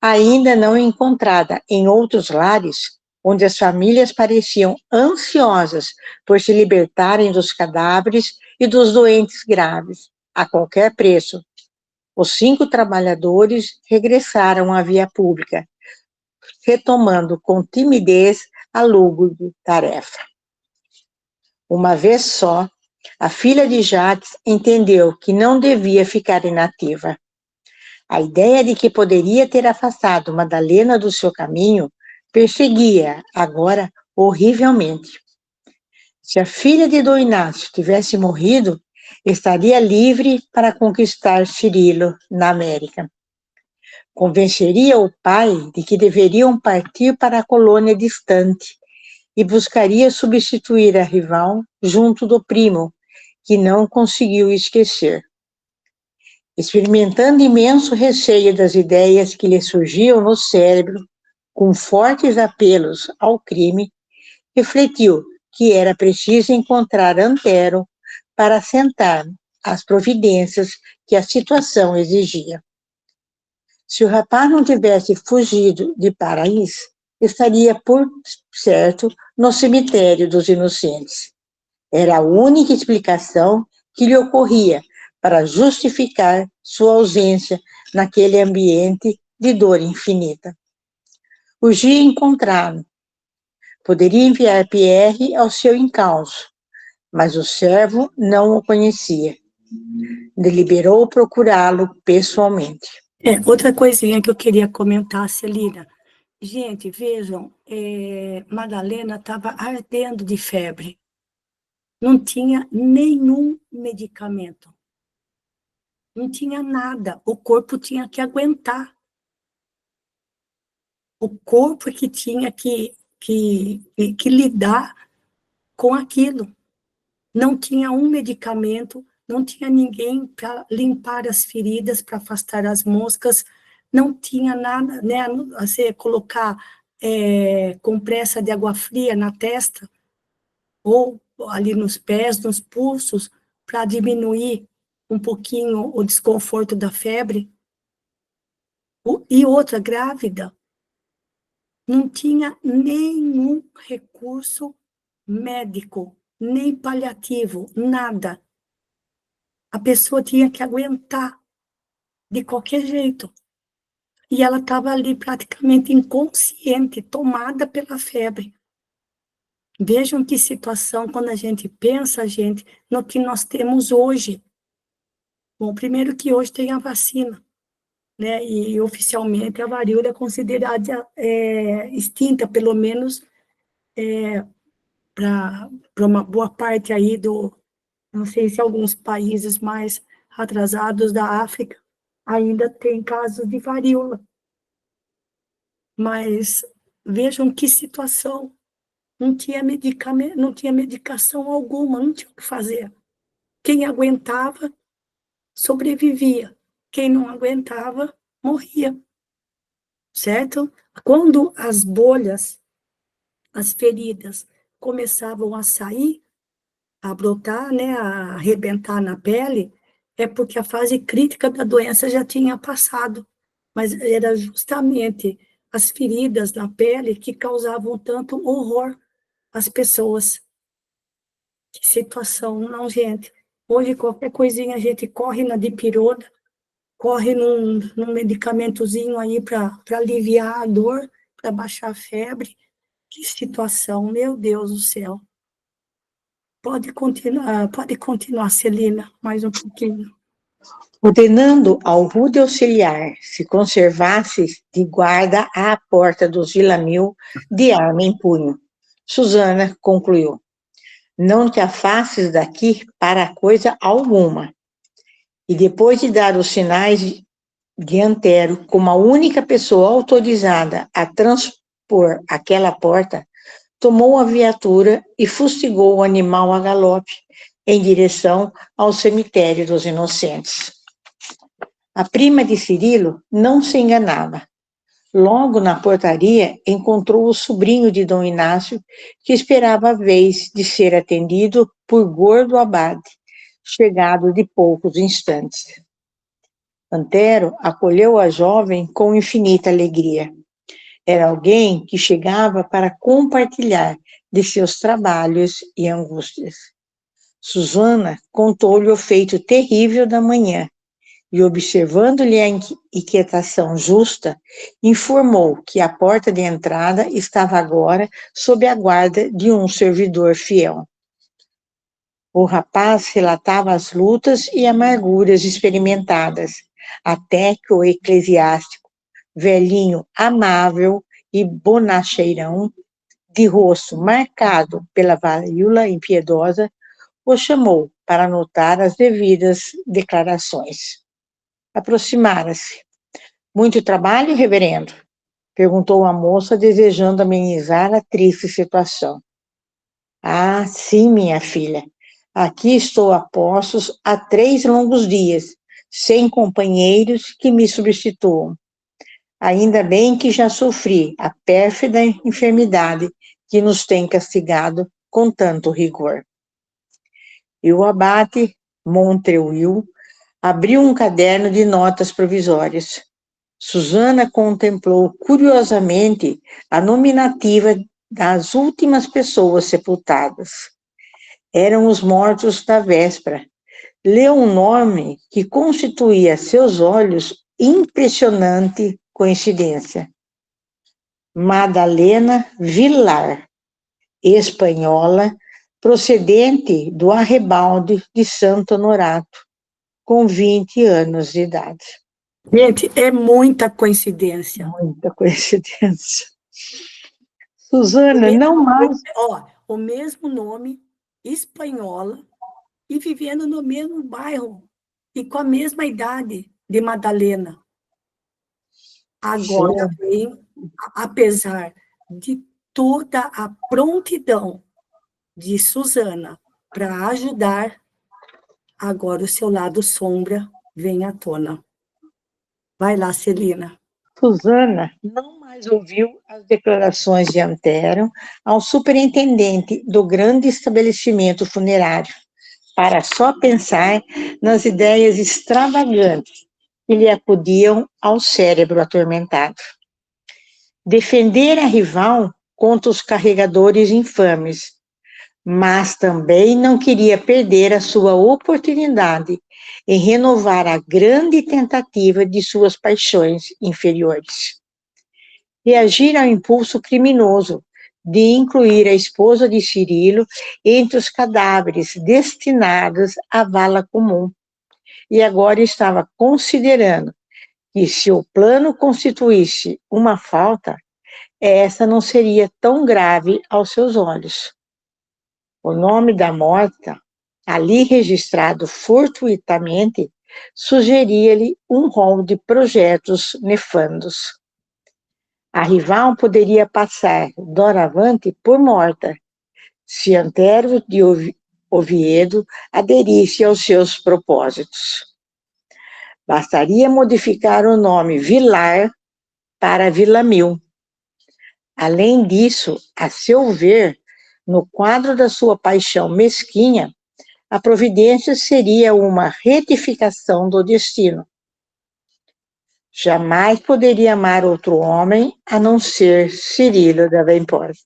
ainda não encontrada em outros lares, onde as famílias pareciam ansiosas por se libertarem dos cadáveres e dos doentes graves, a qualquer preço, os 5 trabalhadores regressaram à via pública, retomando com timidez a lúgubre tarefa. Uma vez só, a filha de Jacques entendeu que não devia ficar inativa. A ideia de que poderia ter afastado Madalena do seu caminho perseguia agora horrivelmente. Se a filha de Dom Inácio tivesse morrido, estaria livre para conquistar Cirilo na América. Convenceria o pai de que deveriam partir para a colônia distante e buscaria substituir a rival junto do primo, que não conseguiu esquecer. Experimentando imenso receio das ideias que lhe surgiam no cérebro, com fortes apelos ao crime, refletiu que era preciso encontrar Antero para assentar as providências que a situação exigia. Se o rapaz não tivesse fugido de Paris, estaria, por certo, no cemitério dos inocentes. Era a única explicação que lhe ocorria para justificar sua ausência naquele ambiente de dor infinita. Urgia encontrá-lo. Poderia enviar Pierre ao seu encalço, mas o servo não o conhecia. Deliberou procurá-lo pessoalmente. Outra coisinha que eu queria comentar, Celina. Gente, vejam, Madalena estava ardendo de febre. Não tinha nenhum medicamento. Não tinha nada. O corpo tinha que aguentar. O corpo que tinha que lidar com aquilo. Não tinha um medicamento, não tinha ninguém para limpar as feridas, para afastar as moscas, não tinha nada, né? Você colocar compressa de água fria na testa, ou ali nos pés, nos pulsos, para diminuir um pouquinho o desconforto da febre. E outra, grávida, não tinha nenhum recurso médico, nem paliativo, nada. A pessoa tinha que aguentar de qualquer jeito. E ela estava ali praticamente inconsciente, tomada pela febre. Vejam que situação quando a gente pensa, gente, no que nós temos hoje. Bom, primeiro que hoje tem a vacina, né? E oficialmente a varíola é considerada extinta, pelo menos para uma boa parte aí não sei se alguns países mais atrasados da África ainda tem casos de varíola. Mas vejam que situação. Não tinha medicamento, não tinha medicação alguma, não tinha o que fazer. Quem aguentava, sobrevivia. Quem não aguentava, morria. Certo? Quando as bolhas, as feridas começavam a sair, a brotar, né, a arrebentar na pele, é porque a fase crítica da doença já tinha passado. Mas era justamente as feridas na pele que causavam tanto horror às pessoas. Que situação, não, gente. Hoje, qualquer coisinha, a gente corre na dipirona, corre num medicamentozinho aí para aliviar a dor, para baixar a febre. Que situação, meu Deus do céu. Pode continuar, Celina, mais um pouquinho. Ordenando ao rude auxiliar se conservasse de guarda à porta dos Villamil de arma em punho. Susana concluiu: não te afastes daqui para coisa alguma. E depois de dar os sinais de Antero como a única pessoa autorizada a transpor aquela porta, tomou a viatura e fustigou o animal a galope em direção ao cemitério dos inocentes. A prima de Cirilo não se enganava. Logo na portaria encontrou o sobrinho de Dom Inácio, que esperava a vez de ser atendido por Gordo Abade, chegado de poucos instantes. Antero acolheu a jovem com infinita alegria. Era alguém que chegava para compartilhar de seus trabalhos e angústias. Susana contou-lhe o feito terrível da manhã e, observando-lhe a inquietação justa, informou que a porta de entrada estava agora sob a guarda de um servidor fiel. O rapaz relatava as lutas e amarguras experimentadas, até que o eclesiástico, velhinho amável e bonacheirão, de rosto marcado pela varíola impiedosa, o chamou para anotar as devidas declarações. Aproximara-se. Muito trabalho, reverendo? Perguntou a moça, desejando amenizar a triste situação. Ah, sim, minha filha. Aqui estou a postos há 3 longos dias, sem companheiros que me substituam. Ainda bem que já sofri a pérfida enfermidade que nos tem castigado com tanto rigor. E o abate Montreuil abriu um caderno de notas provisórias. Susana contemplou curiosamente a nominativa das últimas pessoas sepultadas. Eram os mortos da véspera. Leu um nome que constituía a seus olhos impressionante coincidência. Madalena Villar, espanhola, procedente do Arrebalde de Santo Honorato, com 20 anos de idade. Gente, é muita coincidência. Muita coincidência. Susana, não mais. O mesmo nome, espanhola, e vivendo no mesmo bairro, e com a mesma idade de Madalena. Agora vem, apesar de toda a prontidão de Susana para ajudar, agora o seu lado sombra vem à tona. Vai lá, Celina. Susana não mais ouviu as declarações de Antero ao superintendente do grande estabelecimento funerário, para só pensar nas ideias extravagantes que lhe acudiam ao cérebro atormentado. Defender a rival contra os carregadores infames, mas também não queria perder a sua oportunidade em renovar a grande tentativa de suas paixões inferiores. Reagir ao impulso criminoso de incluir a esposa de Cirilo entre os cadáveres destinados à vala comum. E agora estava considerando que se o plano constituísse uma falta, essa não seria tão grave aos seus olhos. O nome da morta, ali registrado fortuitamente, sugeria-lhe um rol de projetos nefandos. A rival poderia passar, doravante, por morta, se Antero de Oviedo aderisse aos seus propósitos. Bastaria modificar o nome Vilar para Villamil. Além disso, a seu ver, no quadro da sua paixão mesquinha, a providência seria uma retificação do destino. Jamais poderia amar outro homem a não ser Cirilo de Avenport.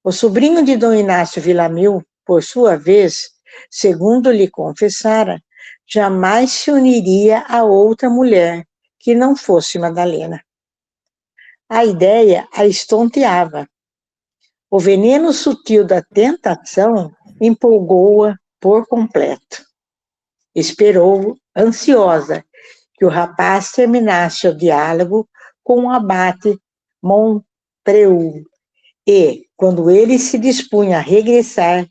O sobrinho de Dom Inácio Villamil, por sua vez, segundo lhe confessara, jamais se uniria a outra mulher que não fosse Madalena. A ideia a estonteava. O veneno sutil da tentação empolgou-a por completo. Esperou, ansiosa, que o rapaz terminasse o diálogo com o abate Montreuil e, quando ele se dispunha a regressar,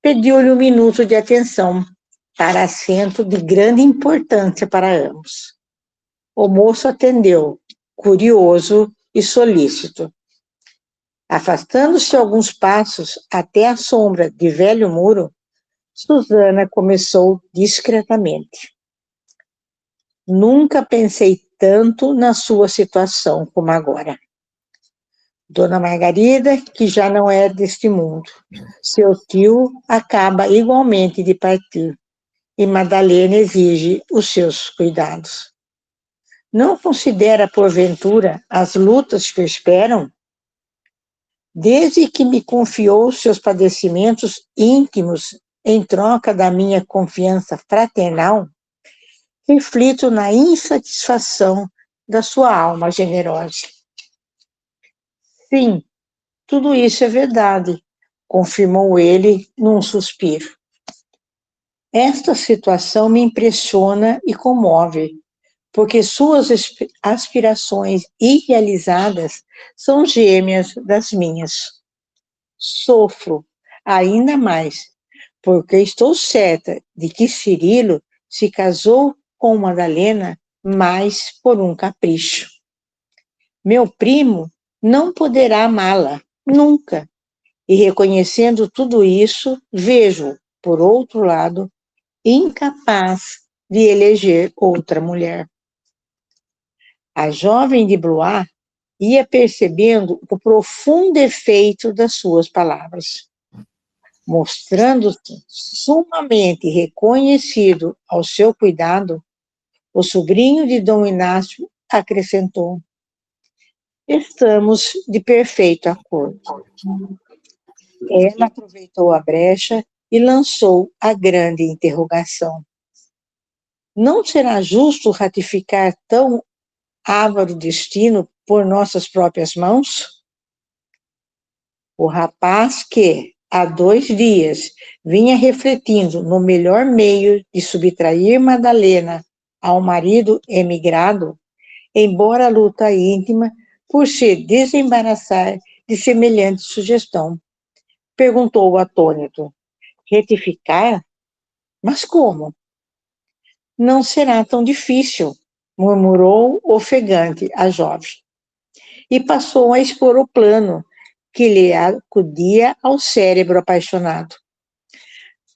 pediu-lhe um minuto de atenção para assunto de grande importância para ambos. O moço atendeu, curioso e solícito. Afastando-se alguns passos até a sombra de velho muro, Susana começou discretamente. Nunca pensei tanto na sua situação como agora. Dona Margarida, que já não é deste mundo, seu tio acaba igualmente de partir, e Madalena exige os seus cuidados. Não considera, porventura, as lutas que o esperam? Desde que me confiou seus padecimentos íntimos em troca da minha confiança fraternal, reflito na insatisfação da sua alma generosa. Sim, tudo isso é verdade, confirmou ele num suspiro. Esta situação me impressiona e comove, porque suas aspirações irrealizadas são gêmeas das minhas. Sofro ainda mais, porque estou certa de que Cirilo se casou com Madalena mais por um capricho. Meu primo não poderá amá-la, nunca, e reconhecendo tudo isso, vejo, por outro lado, incapaz de eleger outra mulher. A jovem de Blois ia percebendo o profundo efeito das suas palavras. Mostrando-se sumamente reconhecido ao seu cuidado, o sobrinho de Dom Inácio acrescentou: estamos de perfeito acordo. Ela aproveitou a brecha e lançou a grande interrogação: não será justo ratificar tão ávaro destino por nossas próprias mãos? O rapaz que, há 2 dias, vinha refletindo no melhor meio de subtrair Madalena ao marido emigrado, embora a luta íntima por se desembaraçar de semelhante sugestão, perguntou atônito: retificar? Mas como? Não será tão difícil, murmurou ofegante a jovem, e passou a expor o plano que lhe acudia ao cérebro apaixonado.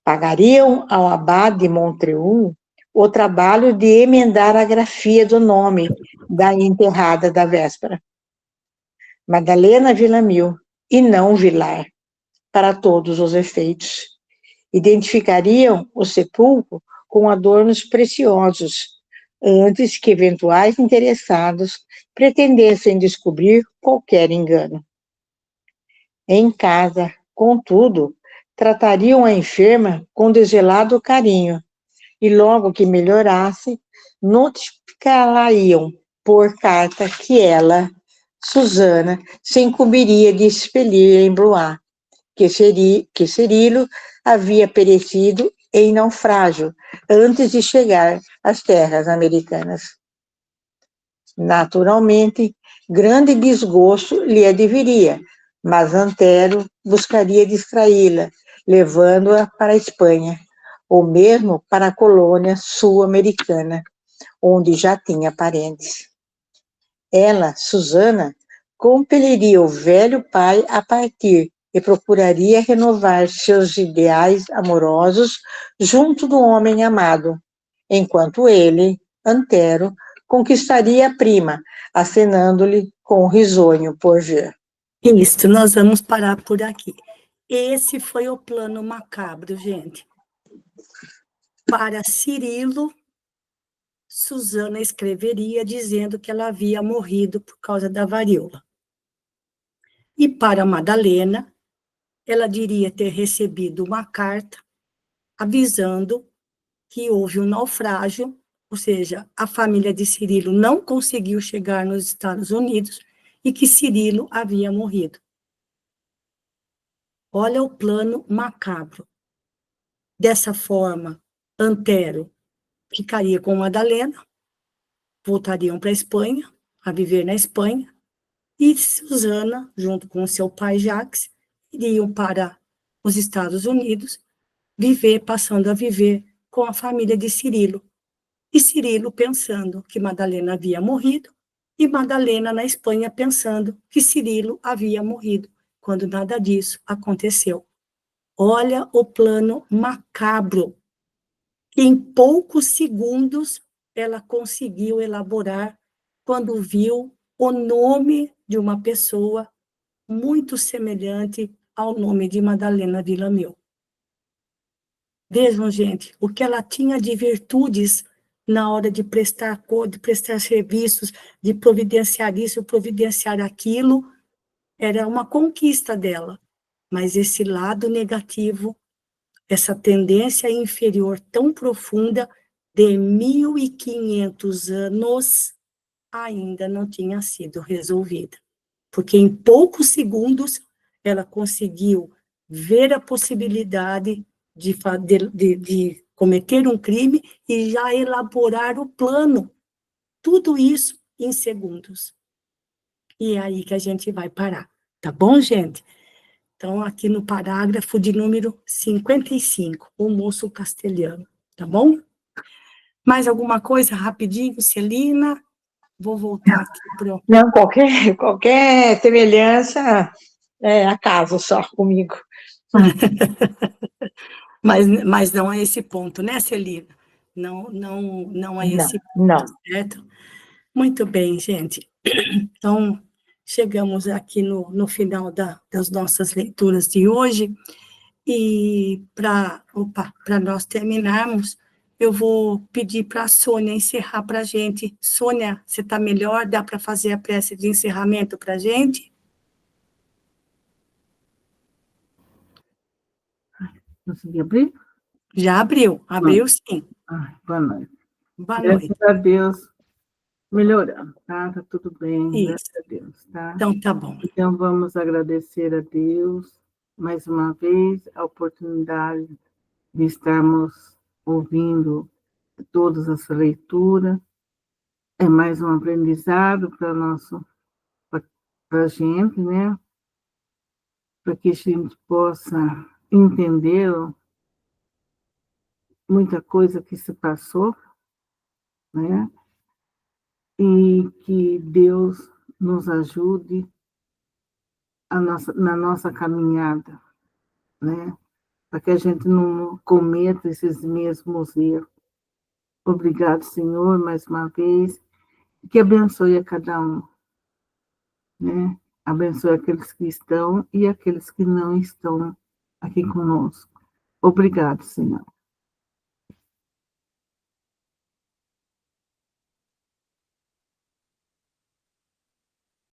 Pagariam ao abade de Montreuil o trabalho de emendar a grafia do nome da enterrada da véspera. Madalena Villamil, e não Vilar, para todos os efeitos. Identificariam o sepulcro com adornos preciosos, antes que eventuais interessados pretendessem descobrir qualquer engano. Em casa, contudo, tratariam a enferma com desvelado carinho, e logo que melhorasse, notificá-la-iam por carta que ela, Susana, se incumbiria de expelir em Blois, que Cirilo havia perecido em naufrágio antes de chegar às terras americanas. Naturalmente, grande desgosto lhe adviria, mas Antero buscaria distraí-la, levando-a para a Espanha, ou mesmo para a colônia sul-americana, onde já tinha parentes. Ela, Susana, compeliria o velho pai a partir e procuraria renovar seus ideais amorosos junto do homem amado, enquanto ele, Antero, conquistaria a prima, acenando-lhe com um risonho por ver. Isso, nós vamos parar por aqui. Esse foi o plano macabro, gente. Para Cirilo, Susana escreveria dizendo que ela havia morrido por causa da varíola. E para Madalena, ela diria ter recebido uma carta avisando que houve um naufrágio, ou seja, a família de Cirilo não conseguiu chegar nos Estados Unidos e que Cirilo havia morrido. Olha o plano macabro. Dessa forma, Antero ficaria com Madalena, voltariam para a Espanha, a viver na Espanha, e Susana, junto com seu pai Jacques, iriam para os Estados Unidos, passando a viver com a família de Cirilo. E Cirilo pensando que Madalena havia morrido, e Madalena na Espanha pensando que Cirilo havia morrido, quando nada disso aconteceu. Olha o plano macabro. Em poucos segundos, ela conseguiu elaborar quando viu o nome de uma pessoa muito semelhante ao nome de Madalena Villamil. Vejam, gente, o que ela tinha de virtudes na hora de prestar serviços, de providenciar isso, providenciar aquilo, era uma conquista dela. Mas esse lado negativo, essa tendência inferior tão profunda, de 1.500 anos, ainda não tinha sido resolvida. Porque em poucos segundos, ela conseguiu ver a possibilidade de cometer um crime e já elaborar o plano. Tudo isso em segundos. E é aí que a gente vai parar. Tá bom, gente? Então, aqui no parágrafo de número 55, o moço castelhano. Tá bom? Mais alguma coisa rapidinho, Celina? Vou voltar aqui para o... Não, qualquer semelhança é acaso só comigo. Mas não a esse ponto, né, Celina? Não a esse ponto, Não. certo? Muito bem, gente. Então, chegamos aqui no final das nossas leituras de hoje. E para nós terminarmos, eu vou pedir para a Sônia encerrar para a gente. Sônia, você está melhor? Dá para fazer a prece de encerramento para a gente? Consegui abrir? Já abriu, abriu sim. Boa noite. Boa Graças noite. a Deus, melhorando, tá? Tá tudo bem, Isso. graças a Deus, tá? Então, tá bom. Então, vamos agradecer a Deus, mais uma vez, a oportunidade de estarmos ouvindo todas as leituras. É mais um aprendizado para a gente, né? Para que a gente possa entender muita coisa que se passou, né? E que Deus nos ajude na nossa caminhada, né? Para que a gente não cometa esses mesmos erros. Obrigado, Senhor, mais uma vez, que abençoe a cada um, né? Abençoe aqueles que estão e aqueles que não estão aqui conosco. Obrigado, Senhor.